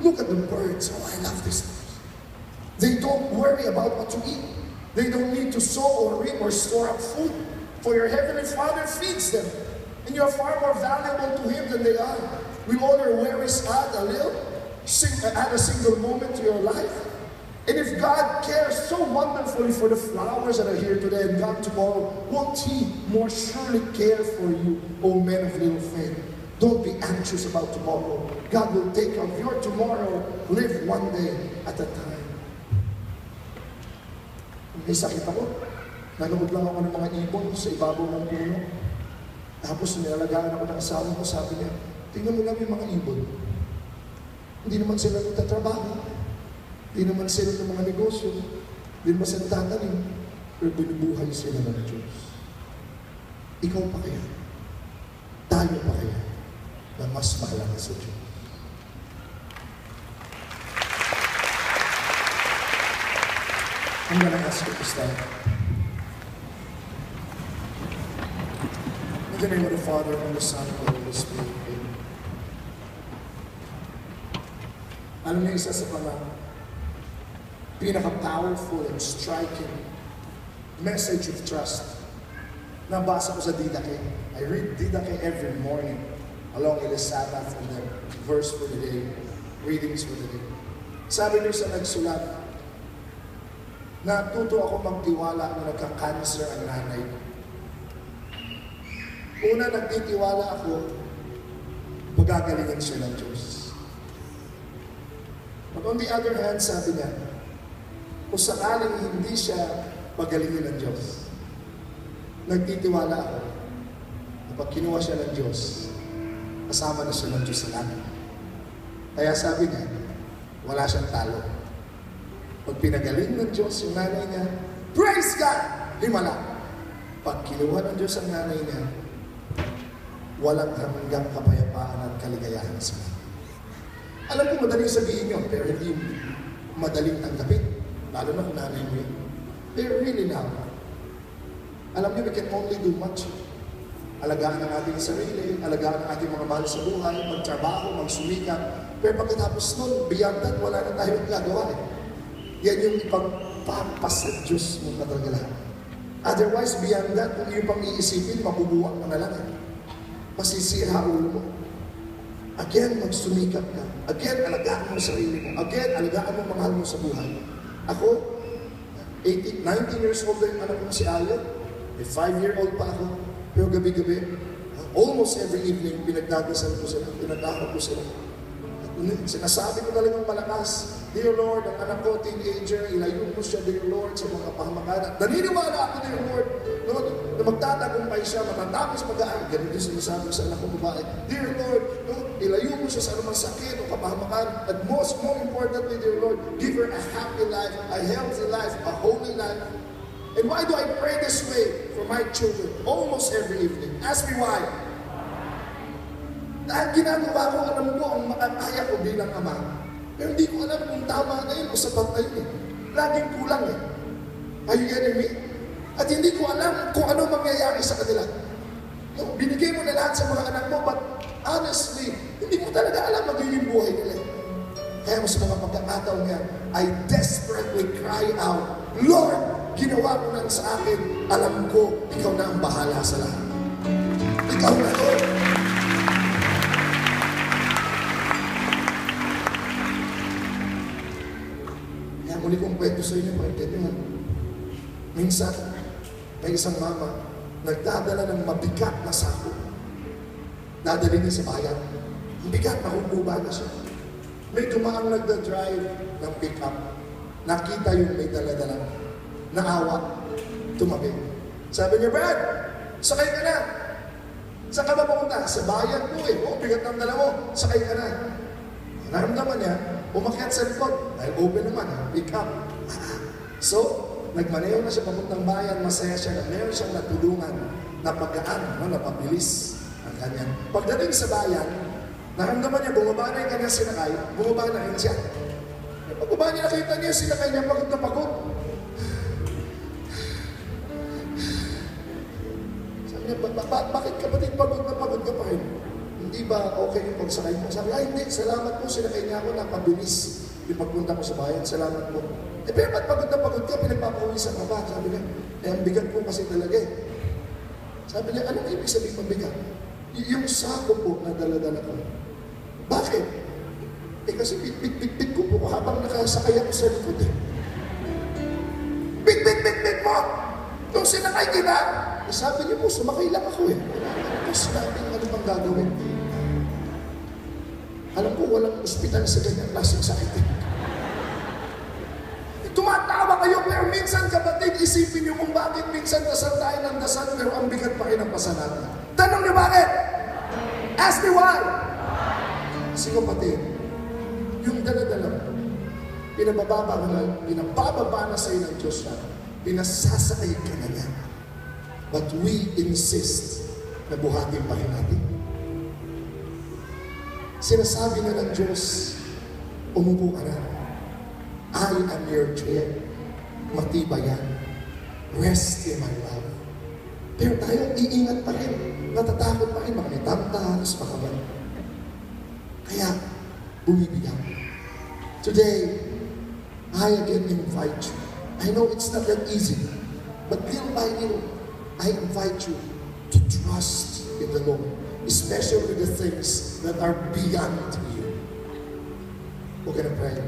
Look at the birds. Oh, I love this. They don't worry about what to eat. They don't need to sow or reap or store up food. For your heavenly Father feeds them. And you are far more valuable to Him than they are. Will all your worries add a little? Add a single moment to your life? And if God cares so wonderfully for the flowers that are here today and gone tomorrow, won't He more surely care for you, O men of little faith? Don't be anxious about tomorrow. God will take care of your tomorrow. Live one day at a time. May sakit ako. Nanood lang ako ng mga ibon sa ibabaw ng puno. Tapos nilalagaan ako ng asawa ko, sabi niya, tingnan mo lang yung mga ibon. Hindi naman sila nagtatrabaho. Hindi naman sila ng mga negosyo. Hindi naman sila tatanim. Pero binubuhay sila ng Diyos. Ikaw pa kaya? Tayo pa kaya? Na mas mahalaga sa Diyos. I'm gonna ask you to stand. In the name of the Father, and the Son, and the Holy Spirit. Amen. Alam niyo, isa sa mga pinaka-powerful and striking message of trust na basa ko sa Didache. I read Didache every morning along with the Sabbath and the verse for the day, readings for the day. Sabi niyo sa nagsulat, natuto ako magtiwala na nagka-cancer ang nanay. Una, nagtitiwala ako, magagalingan siya ng Diyos. But on the other hand, sabi niya, kung sakaling hindi siya pagalingin ng Diyos, nagtitiwala ako na pag kinuha siya ng Diyos, kasama na siya ng Diyos sa langit. Kaya sabi niya, wala siyang talo. Pag pinagaling ng Diyos yung nanay niya, praise God! Himala. Pag kinuha ng Diyos ang nanay niya, walang hanggang kapayapaan at kaligayahan sa kanya. Alam ko madaling sabihin nyo, pero hindi madaling tanggapin. Lalo na kung nanay mo yun. They're really now. Alam niyo, we can only do much. Alagaan ang ating sarili, alagaan ang ating mga mahal sa buhay, magtrabaho, magsumikap. Pero pagkatapos nun, beyond that, wala na tayong gagawa eh. Yan yung ipagpapas sa Diyos mong katagalan. Otherwise, beyond that, kung yung pang iisipin, mabubuwak ka na lang eh. Masisira ulo mo. Again, magsumikap ka. Again, alagaan mo sarili mo. Again, alagaan mo mahal mo sa buhay. Ako, 19 years old na yung anak ko si Alan. 5-year-old pa ako. Pero gabi-gabi, almost every evening, pinagdadasal ko sila, pinagdahap ko sila. Sinasabi ko talagang malakas, Dear Lord, ang anak ko, teenager, ilayo mo siya, Dear Lord, sa mga pahamakan. Naniniwala ako, Dear Lord, na magtatagumpay siya, matatapos mag-aaral. Ganun din sinasabi sa anak ko babae. Dear Lord, ilayo mo siya sa anumang sakit o kapahamakan. And more importantly, Dear Lord, give her a happy life, a healthy life, a holy life. And why do I pray this way for my children almost every evening? Ask me why. Dahil ginagawa ko, alam ko, ang makakaya ko bilang ama. Pero hindi ko alam kung tama na yun o sapat na yun eh. Laging kulang eh. Are you getting me? At hindi ko alam kung ano mangyayari sa kanila. Binigay mo na lahat sa mga anak mo, but honestly, hindi mo talaga alam magiging buhay nila. Kaya sa mga pagkakataon yan, I desperately cry out, Lord, ginawa mo na sa akin, alam ko, ikaw na ang bahala sa lahat. Ikaw na, Lord. Kaya muli kong kwento sa inyo, mga minsan, may isang mama, nagdadala ng mabigat na sako. Dadali niya sa bayan. Mabigat, nakukuba na siya. May dumaang nagda-drive ng pick-up. Nakita yung may dala-dala. Naawa. Tumabi. Sabi niya, Brad, sakay ka na. Saan ka ba pumunta? Sa bayan mo eh. Bigat ng dala mo. Sakay ka na. Naramdaman niya, umakyat sa likod. Dahil open naman, pick-up. So, nagmaneho na siya papuntang bayan, masaya siya na meron siyang natulungan na pagkaan, napabilis ang kanyang. Pagdating sa bayan, naramdaman niya, bumaba na yung kanyang sinakay, bumaba na rin siya. Pagbaba niya, nakita niya yung sinakay niya, pagod na pagod. Sabi niya, bakit kapatid pagod ka pa rin? Hindi ba okay yung pagsakay mo? Sabi niya, hindi, salamat po, sinakay niya ako, napabilis yung pagpunta ko sa bayan, salamat po. Pero ba't pagod na pagod ka, pinagpapawisan ka ba? Sabi niya, ang bigat po kasi talaga eh. Sabi niya, anong ibig sabihin mabigat? Yung sako po na dala-dala ko. Bakit? Kasi bit-bit-bit ko po habang nakasakay ako sa likod eh. Bit-bit-bit-bit mo! Nung sinakay kita, sabi niya po, sumakay lang ako eh. Ano sinabi niya, ano bang gagawin? Alam ko, walang ospital sa ganyan klaseng sakit eh. Tumatawa kayo, pero minsan kapatid, isipin niyo kung bakit minsan dasal tayo ng dasal, pero ang bigat pa rin ang pasanatan. Tanong niyo bakit? Ask me why. Kasi kapatid, yung dala-dala mo, pinabababa na sa'yo ng Diyos na, pinasasakay ka na niya. But we insist na buhatin pa rin natin. Sinasabi na ng Diyos, umupo ka na. I am your chair. Matibay yan. Rest in my love. Pero tayo, iingat pa rin. Natatakot pa rin. Baka may tamtas, baka ba. Kaya, bumibigyan. Today, I again invite you. I know it's not that easy, but little by little, I invite you to trust in the Lord, especially the things that are beyond you. We're going to pray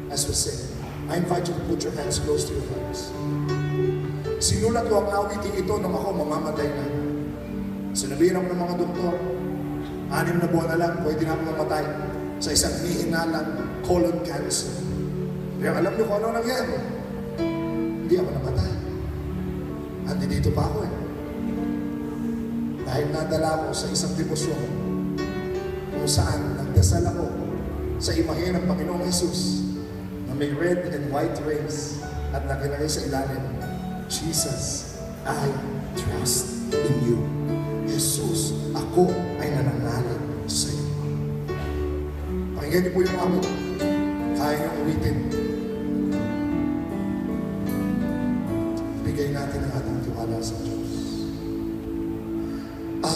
as we sing. I invite you to put your hands close to your hearts. Sinulat ko ang awiting ito nung ako mamamatay na. Sinabihan ako ng mga doktor, 6 na buwan na lang, pwede na ako mamatay sa isang hihinalang colon cancer. Kaya alam niyo kung ano nangyari. Hindi ako namatay. Andi dito pa ako eh. Dahil nadala ako sa isang debosyon kung saan nagdasal ako sa imahe ng Panginoong Jesus na may red and white rays at nakalagay sa ilalim, Jesus, I trust in you. Jesus, ako ay nananalig sa iyo. Pakinggan niyo po yung amin. Kaya niyong ulitin. Bigay natin ang ating tiwala sa Diyos. I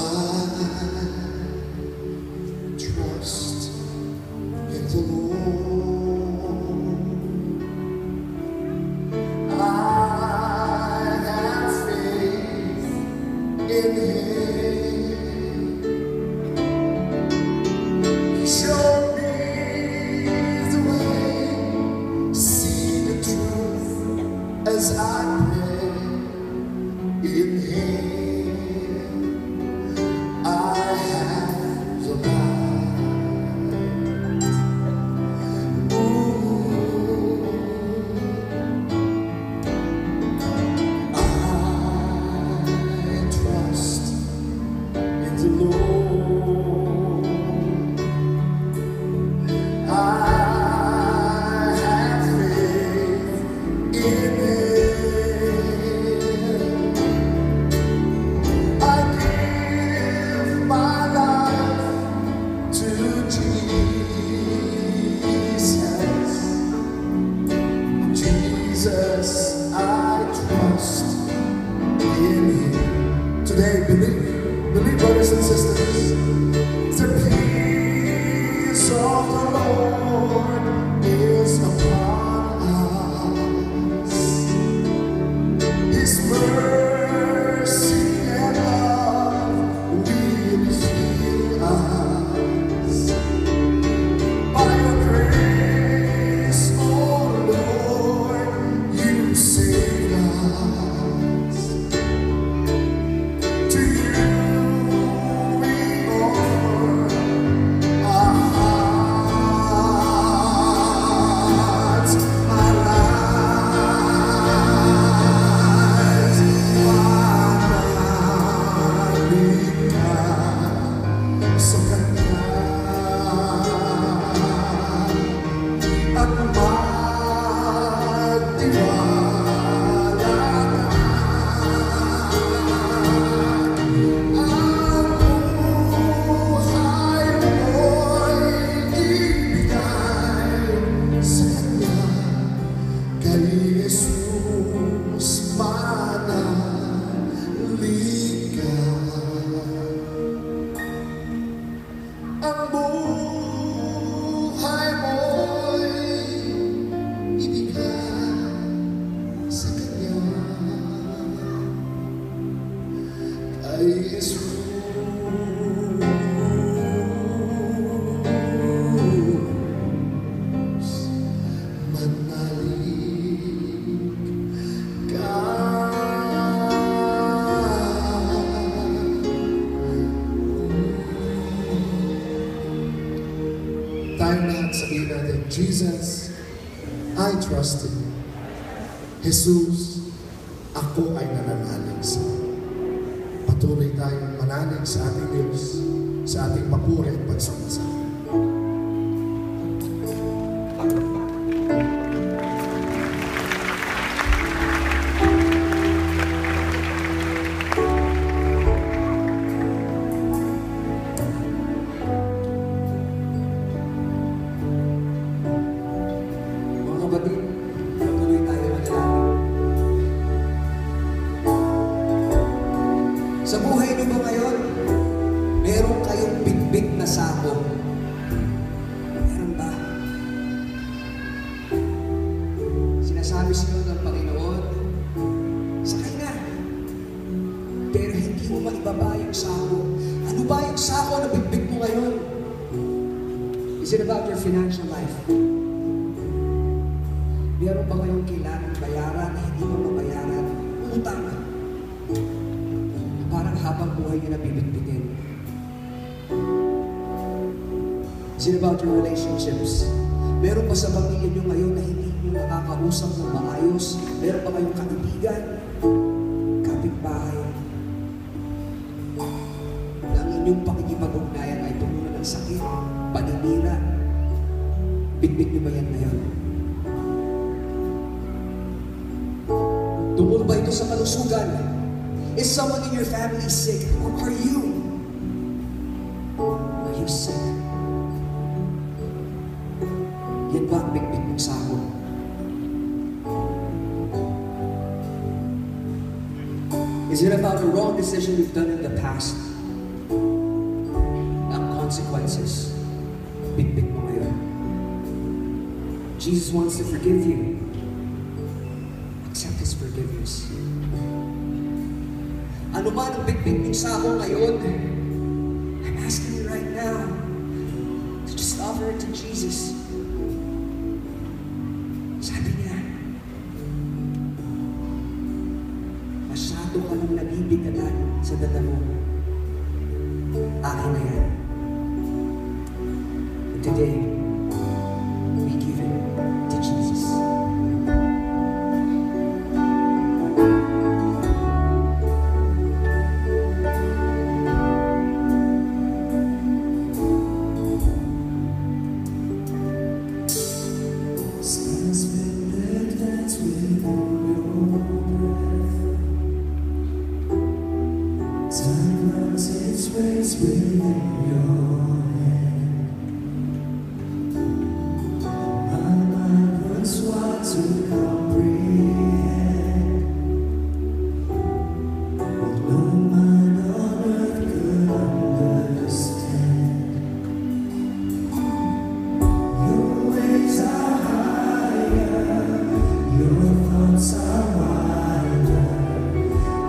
trust in the Lord. I have faith in Him. He showed me the way, see the truth as I pray in Him. Believe, brothers and sisters, the peace of the Lord is upon us. His mercy and love will fill us. By your grace, oh Lord, you save us. To you sabihin natin, Jesus, I trust in you. Jesus, ako ay nananalig sa iyo. Patuloy tayong manalig sa ating Diyos, sa ating papuri at pagsama-sama. buhay niyo ba ngayon, meron kayong bitbit na sako? Meron ba? Sinasabi sa inyo ng Panginoon, sakay na. Pero hindi mo maibaba yung sako. Ano ba yung sako na bitbit mo ngayon? Is it about your financial life? Meron ba kayong kailangan bayaran na hindi mo mabayaran? Utang. Parang habang buhay niyo na bibitbitin. Is it about your relationships? Meron ba sa pamilya niyo ngayon na hindi niyo nakakausap ng maayos? Meron ba kayong kaibigan, kapitbahay, na ang inyong pakikipag-ugnayan ay puno ng sakit, paninira? Bitbit niyo ba yan ngayon? Tungkol ba ito sa kalusugan? Is someone in your family sick? Or are you? Are you sick? Yan ba ang bitbit mong sako? Is it about the wrong decision you've done in the past? Ang consequences, bitbit mo ngayon. Jesus wants to forgive you. Accept His forgiveness. Ano man ang bitbit mong sako ngayon, I'm asking you right now to just offer it to Jesus. Sabi niya, masyado ka nang nabibigatan sa dala mo. Akin na yan. And today, we give it to Jesus.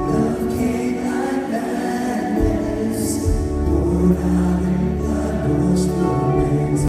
Love came like madness, poured out.